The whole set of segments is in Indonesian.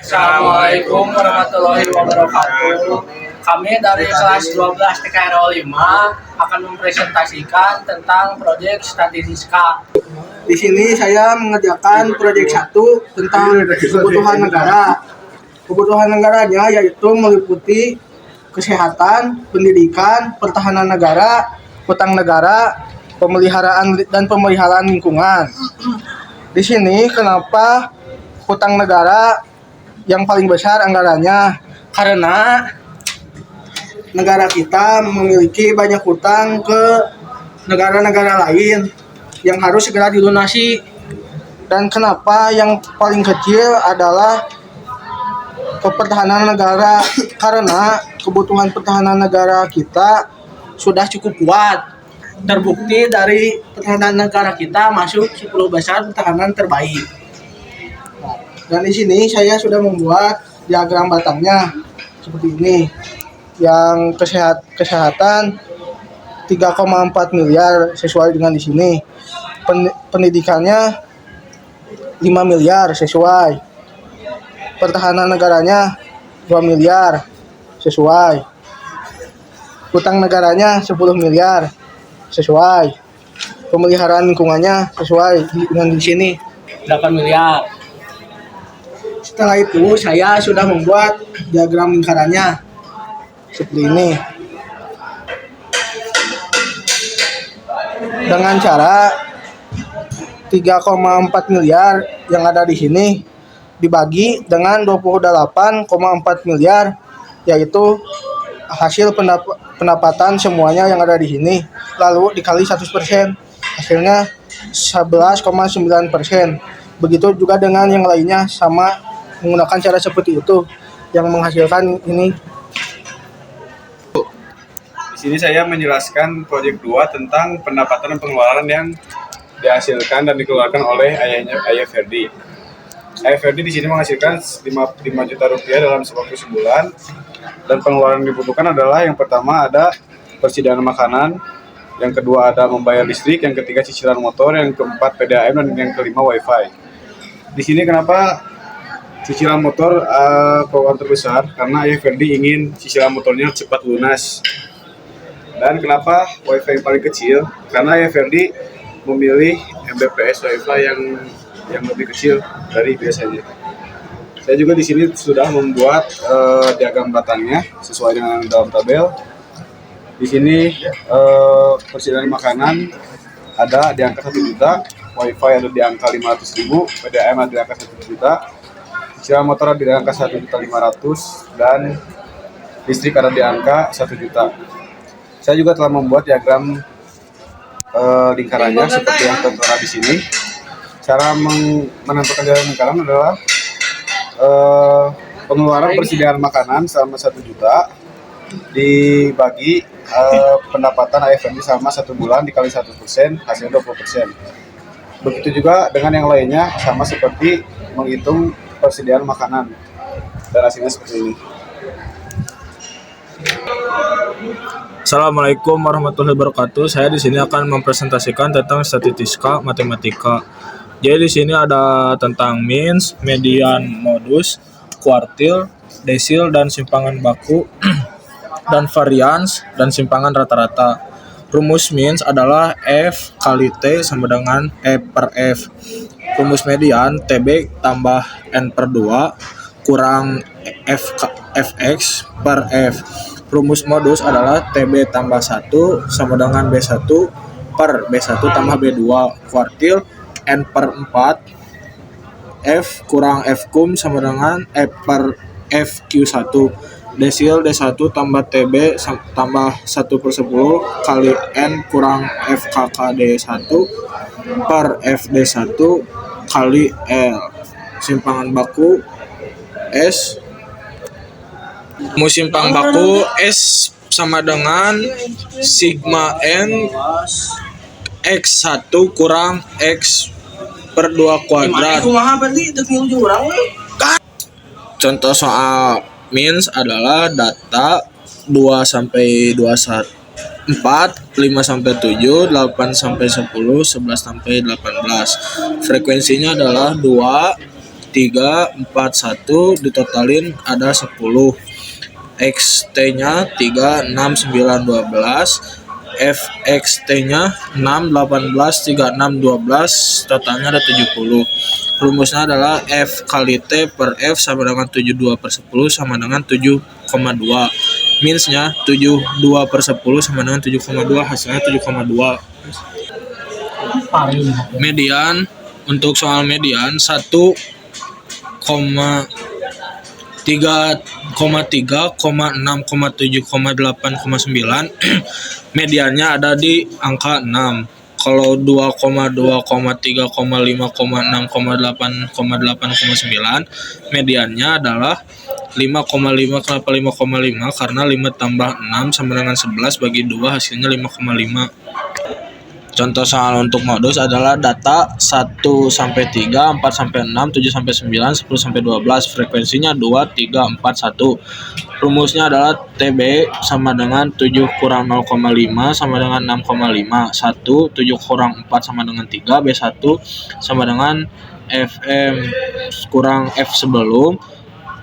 Assalamualaikum warahmatullahi wabarakatuh. Kami dari kelas 12 TKRO 5 akan mempresentasikan tentang proyek statistika. Di sini saya mengerjakan proyek 1 tentang kebutuhan negara. Kebutuhan negaranya yaitu meliputi kesehatan, pendidikan, pertahanan negara, hutang negara, pemeliharaan lingkungan. Di sini kenapa hutang negara yang paling besar anggarannya? Karena negara kita memiliki banyak hutang ke negara-negara lain yang harus segera dilunasi. Dan kenapa yang paling kecil adalah pertahanan negara? Karena kebutuhan pertahanan negara kita sudah cukup kuat. Terbukti dari pertahanan negara kita masuk 10 besar pertahanan terbaik. Dan di sini saya sudah membuat diagram batangnya seperti ini. Yang kesehatan 3,4 miliar sesuai dengan di sini. Pendidikannya 5 miliar sesuai. Pertahanan negaranya 2 miliar sesuai. Hutang negaranya 10 miliar sesuai. Pemeliharaan lingkungannya sesuai dengan di sini 8 miliar. Setelah itu saya sudah membuat diagram lingkarannya seperti ini. Dengan cara 3,4 miliar yang ada di sini dibagi dengan 28,4 miliar, yaitu hasil pendapatan semuanya yang ada di sini, lalu dikali 100%, hasilnya 11,9%. Begitu juga dengan yang lainnya, sama menggunakan cara seperti itu yang menghasilkan ini. Di sini saya menjelaskan proyek 2 tentang pendapatan dan pengeluaran yang dihasilkan dan dikeluarkan oleh ayah Ferdi. Ayah Ferdi di sini menghasilkan 5 juta rupiah dalam waktu sebulan, dan pengeluaran yang dibutuhkan adalah yang pertama ada persediaan makanan, yang kedua ada membayar listrik, yang ketiga cicilan motor, yang keempat PDAM, dan yang kelima wifi. Di sini kenapa cicilan motor pengeluaran terbesar? Karena ayah Ferdi ingin cicilan motornya cepat lunas. Dan kenapa wifi yang paling kecil? Karena ayah Ferdi memilih Mbps wifi yang lebih kecil dari biasanya. Saya juga di sini sudah membuat diagram batangnya sesuai dengan dalam tabel. Di sini persediaan makanan ada di angka 1 juta, wifi ada di angka 500.000, PDAM ada di angka 1 juta, cicilan motor ada di angka 1.500.000, dan listrik ada di angka 1 juta. Saya juga telah membuat diagram lingkarannya seperti yang tertera di sini. Cara menentukan diagram lingkaran adalah pengeluaran persediaan makanan selama 1 juta dibagi pendapatan AFMD selama 1 bulan dikali 1%, hasilnya 20%. Begitu juga dengan yang lainnya, sama seperti menghitung persediaan makanan, dan hasilnya seperti ini. Assalamualaikum warahmatullahi wabarakatuh. Saya di sini akan mempresentasikan tentang statistika matematika. Jadi di sini ada tentang means, median, modus, kuartil, desil, dan simpangan baku, dan varians, dan simpangan rata-rata. Rumus means adalah F kali T sama dengan E per F. Rumus median TB tambah N per 2 kurang Fx per F. Rumus modus adalah TB tambah 1 sama dengan B1 per B1 tambah B2. Kuartil N per 4 F kurang F kum sama dengan E per FQ1. Desil D1 tambah TB tambah 1/10 kali N kurang FKK D1 per FD1 kali L. Simpangan baku S. Musimpang baku S sama dengan sigma N X1 kurang X per 2 kuadrat. Contoh soal means adalah data 2 sampai 21, 4, 5 sampai 7, 8 sampai 10, 11 sampai 18. Frekuensinya adalah 2, 341 ditotalin ada 10. XT-nya 3, 6, 9, 12. FXT-nya 6, 18, 36, 12. Totalnya ada 70. Rumusnya adalah F kali T per F sama dengan 72 per 10 sama dengan 7,2. Minsnya 72 per 10 sama dengan 7,2. Hasilnya 7,2. Median, untuk soal median 1,3, 6,7,8,9. Mediannya ada di angka 6. Kalau 2,2, 3, 5, 6, 8, 8,9, mediannya adalah 5,5. Kenapa 5,5? Karena 5 tambah 6 sama dengan 11 bagi 2 hasilnya 5,5. Contoh soal untuk modus adalah data 1 sampai 3, 4 sampai 6, 7 sampai 9, 10 sampai 12. Frekuensinya 2, 3, 4, 1. Rumusnya adalah TB sama dengan 7 kurang 0,5 sama dengan 6,5. 1, 7 kurang 4 sama dengan 3. B1 sama dengan FM kurang F sebelum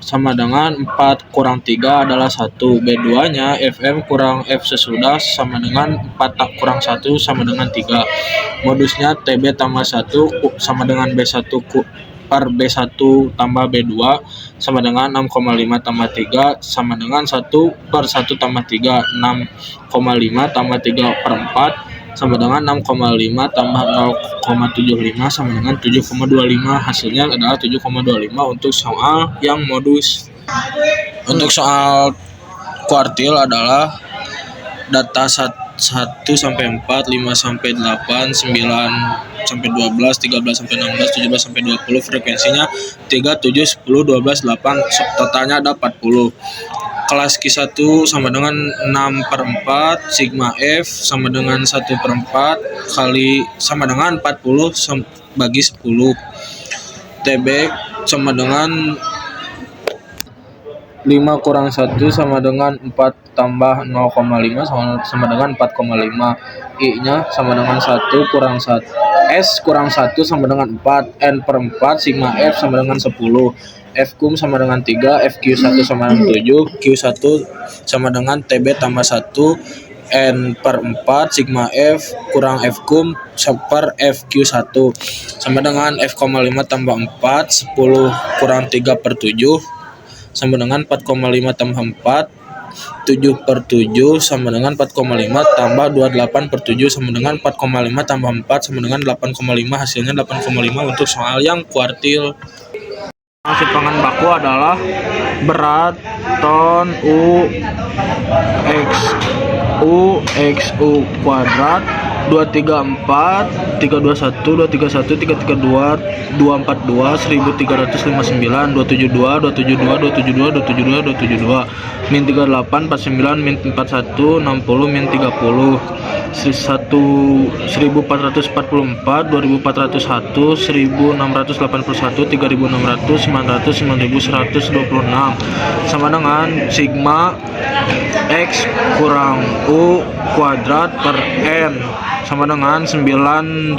sama dengan 4 kurang 3 adalah 1. B2-nya FM kurang F sesudah sama dengan 4 kurang 1 sama dengan 3. Modusnya TB tambah 1 sama dengan B1 per B1 tambah B2 sama dengan 6,5 tambah 3 sama dengan 1 per 1 tambah 3. 6,5 tambah 3 per 4 sama dengan 6,5 tambah 0,75 sama dengan 7,25. Hasilnya adalah 7,25 untuk soal yang modus. Untuk soal kuartil adalah data 1 sampai 4, 5 sampai 8, 9 sampai 12, 13 sampai 16, 17 sampai 20. Frekuensinya 3, 7, 10, 12, 8. Totalnya ada 40. Kelas Q1 sama dengan 6 per 4, sigma F sama dengan 1 per 4 kali sama dengan 40 bagi 10. TB sama dengan 5 kurang 1 sama dengan 4 tambah 0,5 sama dengan 4,5. I-nya sama dengan 1 kurang 1. S kurang 1 sama dengan 4. N per 4, sigma F sama dengan 10. F kum sama dengan 3, FQ1 sama dengan 7, Q1 sama dengan TB tambah 1, N per 4, sigma F kurang F kum per FQ1 sama dengan F,5 tambah 4, 10 kurang 3 per 7 sama dengan 4,5 tambah 4, 7 per 7 sama dengan 4,5 tambah 28 per 7 sama dengan 4,5 tambah 4 sama dengan 8,5. Hasilnya 8,5 untuk soal yang kuartil. Simpangan baku adalah berat ton X U kuadrat 234 321 231 332 242 1359 272 272 272 272 min 38 49 min 41 60 min 30 1444 2401 1681 3600 3600 900 9126 sama dengan sigma X kurang U kuadrat per N sama dengan 9126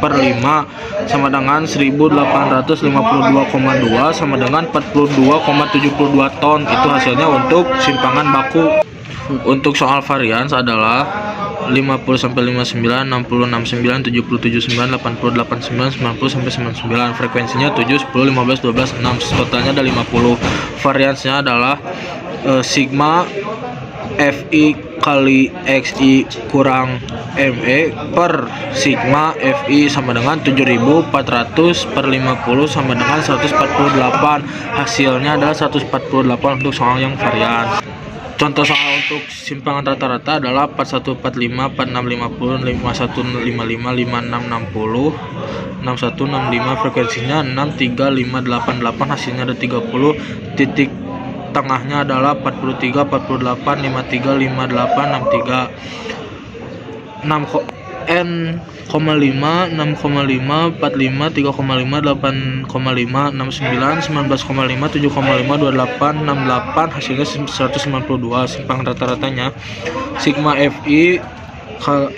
per 5 sama dengan 1852,2 sama dengan 42,72 ton. Itu hasilnya untuk simpangan baku. Untuk soal varians adalah 50 sampai 59, 60, 69, 77, 9, 88, 9, 90 sampai 99. Frekuensinya 7, 10, 15, 12, 6. Totalnya ada 50. Variansnya adalah sigma FI kali XI kurang ME per sigma FI sama dengan 7400 per 50 sama dengan 148. Hasilnya adalah 148 untuk soal yang varian. Contoh soal untuk simpangan rata-rata adalah 4145, 4650, 5155, 5660, 6165. Frekuensinya 63588. Hasilnya ada 30. Titik tengahnya adalah 43, 48, 53, 58, 63. 6 N, 5, 6,5, 45, 3,5, 8,5, 69, 19,5, 7,5, 28, 68. Hasilnya 192. Simpangan rata-ratanya sigma FI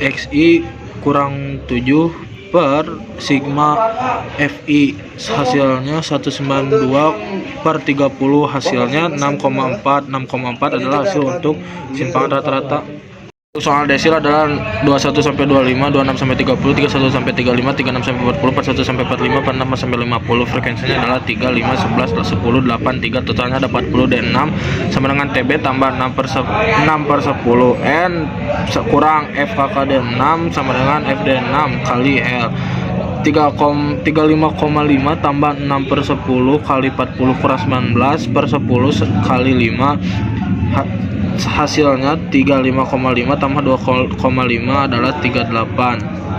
XI kurang 7 per sigma FI hasilnya 192 per 30 hasilnya 6,4 adalah hasil untuk simpangan rata-rata. Soal desil adalah 21 sampai 25, 26 sampai 30, 31 sampai 35, 36 sampai 40, 41 sampai 45, 46 sampai 50. Frekuensinya adalah 3, 5, 11, 10, 8, 3. Totalnya ada 40 D6 sama dengan TB tambah 6 per 10 N kurang FKK D6 sama dengan FD6 kali L. 35,5 tambah 6 per 10 kali 40 kurang 19 per 10 kali 5 hasilnya 35,5 tambah 2,5 adalah 38.